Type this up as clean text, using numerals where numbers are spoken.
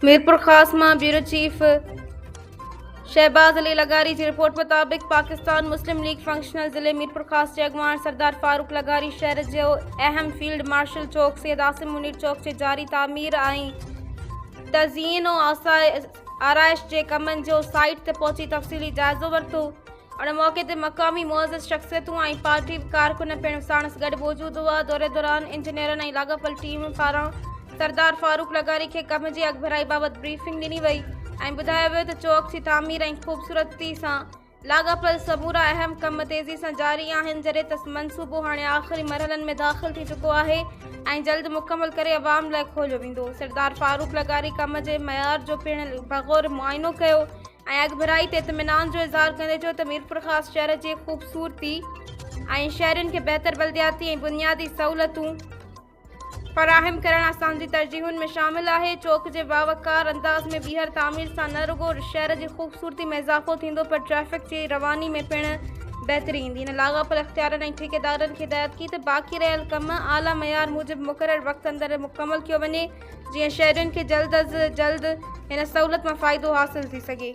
मीरपुर खास मां bureau chief Shahbaz Ali लगारी की रिपोर्ट मुताबिक पाकिस्तान मुस्लिम लीग फंक्शनल ज़िले मीरपुर खास जे अॻुवाण सरदार फारूक लगारी शहर जो अहम फील्ड मार्शल चौक सैयद आसिम मुनीर चौक से जारी तामीर तज़ीन और आराइश के कमन जो साइट ते पहुंची तफ़सीली जायज़ो वरतो। और मौके ते मकामी मुअज़्ज़ज़ शख्सियतूं और पार्टी कारकुन पिण साणस गॾु मौजूद हुआ। दौरे दौरान इंजीनियरनि ऐं लाॻापियल टीम पारां सरदार फारूक लगारी के कम जी अॻभराई बाबत ब्रीफिंग ॾिनी वई ऐं ॿुधायो वियो त चौक जी तामीर ऐं ख़ूबसूरती सां लाॻापियल समूरा अहम कम तेज़ी सां जारी आहिनि, जॾहिं त मंसूबो हाणे आख़िरी मरहलनि में दाख़िल थी चुको आहे ऐं जल्द मुकमल करे अवाम लाइ खोलियो वेंदो। सरदार फारूक लगारी कम जे मयार जो पिण बग़ौर मुआइनो कयो ऐं अॻभराई ते इत्मिनान जो इज़हार कंदे चयो त मीरपुर ख़ास शहर जी ख़ूबसूरती ऐं शहरनि के बेहतर बल्दियाती ऐं बुनियादी सहूलतूं फराहम करण असांजी तरजीहुनि में शामिल है। चौक के बावकार अंदाज में ॿीहर तामीर सां न रुगो शहर की खूबसूरती में इजाफो थींदो पर ट्रैफिक की रवानी में पिण बेहतरी ईंदी। इन लाॻापियल इख्तियारनि ऐं ठेकेदारनि खे हिदायत की त बाक़ी रहियल कम आला मयार मूजिब मुक़रर वक़्त अंदर मुकम्मल कियो वञे जीअं शहरियुनि खे जल्द अज़ जल्द इन सहूलत में फ़ाइदो हासिल थी सघे।